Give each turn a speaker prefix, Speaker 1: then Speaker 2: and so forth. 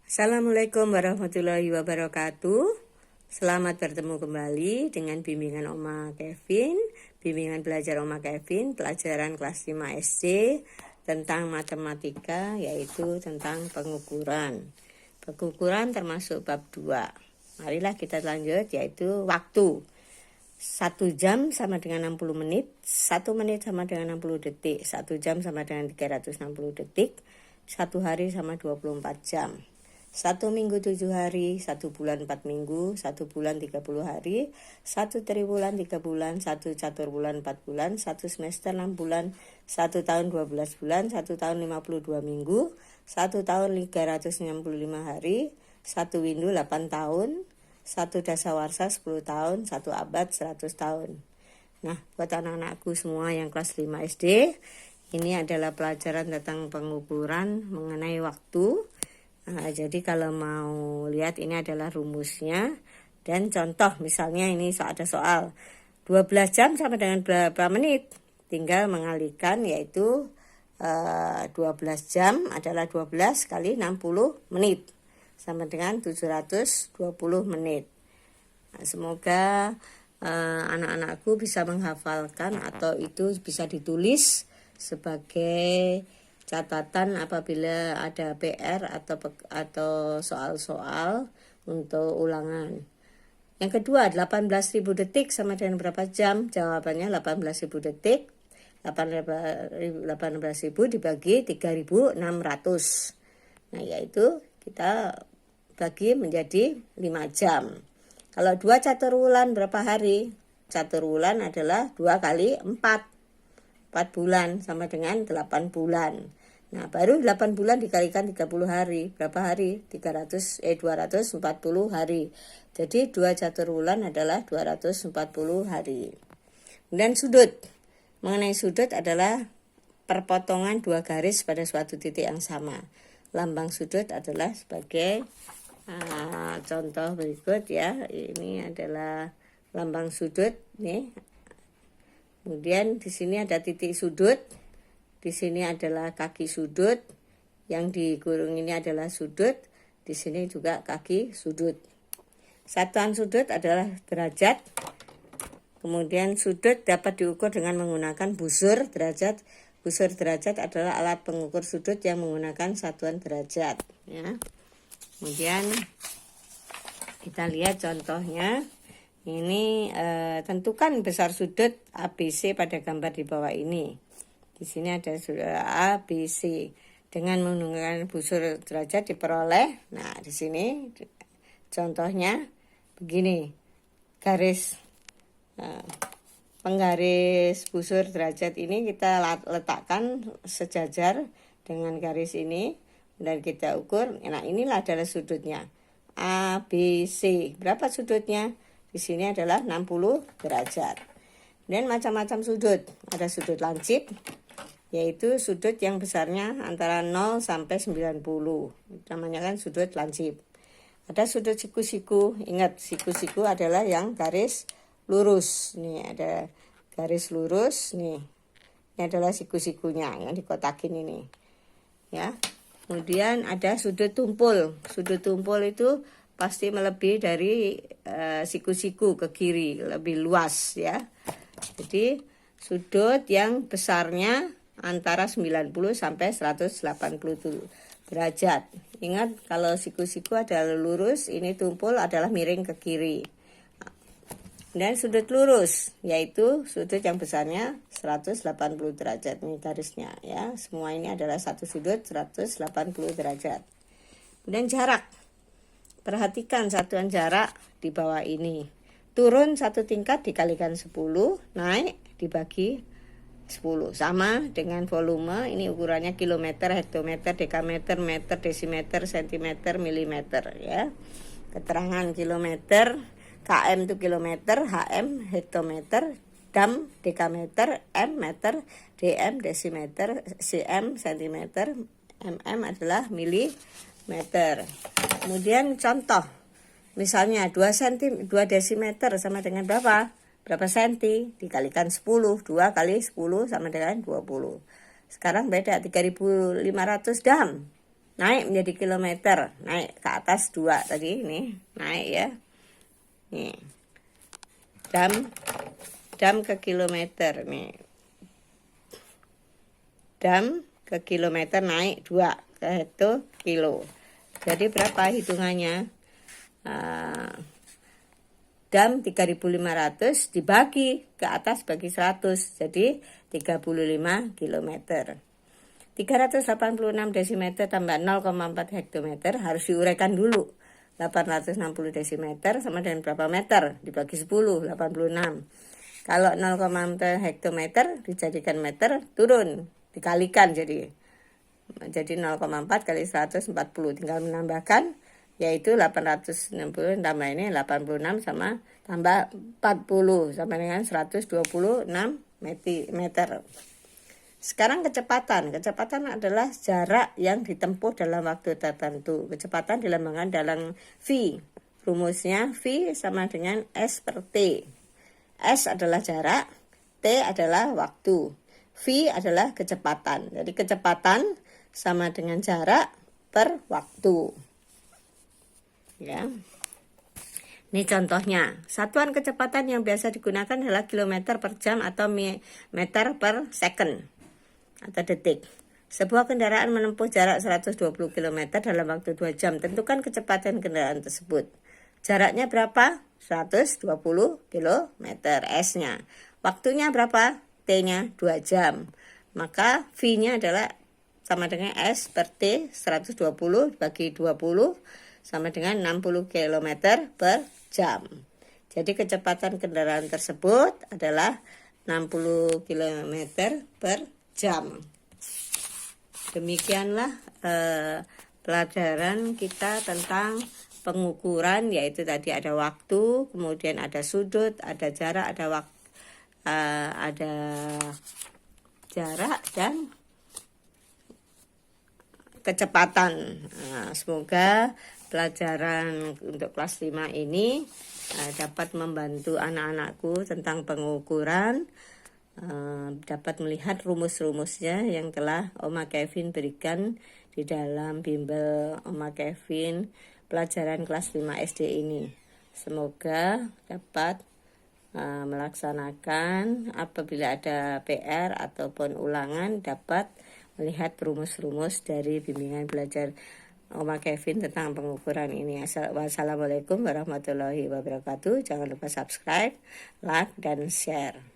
Speaker 1: Assalamualaikum warahmatullahi wabarakatuh. Selamat bertemu kembali dengan bimbingan Oma Kevin, bimbingan belajar Oma Kevin, pelajaran kelas 5 SD tentang matematika, yaitu tentang pengukuran. Pengukuran termasuk bab 2. Marilah kita lanjut, yaitu waktu. 1 jam sama dengan 60 menit, 1 menit sama dengan 60 detik, 1 jam sama dengan 360 detik, 1 hari sama 24 jam. 1 minggu 7 hari, 1 bulan 4 minggu, 1 bulan 30 hari, 1 triwulan 3 bulan, 1 catur bulan 4 bulan, 1 semester 6 bulan, 1 tahun 12 bulan, 1 tahun 52 minggu, 1 tahun 365 hari, 1 windu 8 tahun, 1 dasawarsa 10 tahun, 1 abad 100 tahun. Nah, buat anak-anakku semua yang kelas 5 SD, ini adalah pelajaran tentang pengukuran mengenai waktu. Nah, jadi kalau mau lihat ini adalah rumusnya dan contoh, misalnya ini ada soal 12 jam sama dengan berapa menit, tinggal mengalihkan, yaitu 12 jam adalah 12 kali 60 menit sama dengan 720 menit. Nah, semoga anak-anakku bisa menghafalkan atau itu bisa ditulis sebagai catatan apabila ada PR atau soal-soal untuk ulangan. Yang kedua, 18.000 detik sama dengan berapa jam? Jawabannya 18.000 detik. 18.000 dibagi 3.600. Nah, yaitu kita bagi menjadi 5 jam. Kalau 2 caturwulan berapa hari? Caturwulan adalah 2 kali 4. 4 bulan sama dengan 8 bulan. Nah, baru 8 bulan dikalikan 30 hari. Berapa hari? 240 hari. Jadi 2 caturwulan adalah 240 hari. Kemudian sudut. Mengenai sudut adalah perpotongan 2 garis pada suatu titik yang sama. Lambang sudut adalah sebagai contoh berikut ya. Ini adalah lambang sudut nih. Kemudian di sini ada titik sudut. Di sini adalah kaki sudut. Yang dikurung ini adalah sudut. Di sini juga kaki sudut. Satuan sudut adalah derajat. Kemudian sudut dapat diukur dengan menggunakan busur derajat. Busur derajat adalah alat pengukur sudut yang menggunakan satuan derajat. Ya. Kemudian kita lihat contohnya. Ini tentukan besar sudut ABC pada gambar di bawah ini. Di sini ada sudut ABC. Dengan menggunakan busur derajat diperoleh. Nah, di sini contohnya begini. Garis penggaris busur derajat ini kita letakkan sejajar dengan garis ini dan kita ukur. Nah, inilah adalah sudutnya. ABC. Berapa sudutnya? Di sini adalah 60 derajat. Dan macam-macam sudut. Ada sudut lancip, yaitu sudut yang besarnya antara 0 sampai 90. Namanya kan sudut lancip. Ada sudut siku-siku. Ingat, siku-siku adalah yang garis lurus. Nih ada garis lurus. Nih, ini adalah siku-sikunya yang dikotakin ini. Ya. Kemudian ada sudut tumpul. Sudut tumpul itu pasti melebihi dari siku-siku ke kiri, lebih luas ya. Jadi sudut yang besarnya antara 90 sampai 180 derajat. Ingat, kalau siku-siku adalah lurus, ini tumpul adalah miring ke kiri. Dan sudut lurus, yaitu sudut yang besarnya 180 derajat. Ini garisnya ya. Semua ini adalah satu sudut 180 derajat. Kemudian jarak. Perhatikan satuan jarak di bawah ini. Turun 1 tingkat dikalikan 10, naik dibagi 10. Sama dengan volume, ini ukurannya kilometer, hektometer, dekameter, meter, desimeter, sentimeter, milimeter ya. Keterangan kilometer, km itu kilometer, hm hektometer, dam dekameter, m meter, dm desimeter, cm sentimeter, mm adalah milimeter. Kemudian contoh, misalnya 2 desimeter sama dengan berapa? Berapa senti? Dikalikan 10, 2 kali 10 sama dengan 20. Sekarang beda, 3.500 dam. naik menjadi kilometer, naik ke atas 2 tadi, ini naik ya. Nih. Dam ke kilometer nih. Dam ke kilometer naik 2 ke kilo. Jadi berapa hitungannya? Dam 3.500 dibagi ke atas bagi 100, jadi 35 km. 386 desimeter tambah 0,4 hektometer harus diuraikan dulu. 860 desimeter sama dengan berapa meter? Dibagi 10, 86. Kalau 0,4 hektometer dijadikan meter, turun, dikalikan jadi 0,4 kali 140, tinggal menambahkan yaitu 860 tambah ini 86 sama tambah 40 sama dengan 126 meter. Sekarang kecepatan adalah jarak yang ditempuh dalam waktu tertentu. Kecepatan dilambangkan dalam V. Rumusnya V sama dengan S per T. S adalah jarak, T adalah waktu, V adalah kecepatan. Jadi kecepatan sama dengan jarak per waktu. Ya. Ini contohnya. Satuan kecepatan yang biasa digunakan adalah kilometer per jam atau meter per second atau detik. Sebuah kendaraan menempuh jarak 120 km dalam waktu 2 jam. Tentukan kecepatan kendaraan tersebut. Jaraknya berapa? 120 km S-nya. Waktunya berapa? T-nya 2 jam. Maka V-nya adalah sama dengan S per T, 120 bagi 20 sama dengan 60 km per jam. Jadi kecepatan kendaraan tersebut adalah 60 km per jam. Demikianlah pelajaran kita tentang pengukuran, yaitu tadi ada waktu, kemudian ada sudut, ada jarak, ada jarak dan kecepatan. Semoga pelajaran untuk kelas 5 ini dapat membantu anak-anakku tentang pengukuran, dapat melihat rumus-rumusnya yang telah Oma Kevin berikan di dalam bimbel Oma Kevin pelajaran kelas 5 SD ini. Semoga dapat melaksanakan apabila ada PR ataupun ulangan, dapat melihat rumus-rumus dari bimbingan belajar Oma Kevin tentang pengukuran ini. Wassalamualaikum warahmatullahi wabarakatuh. Jangan lupa subscribe, like, dan share.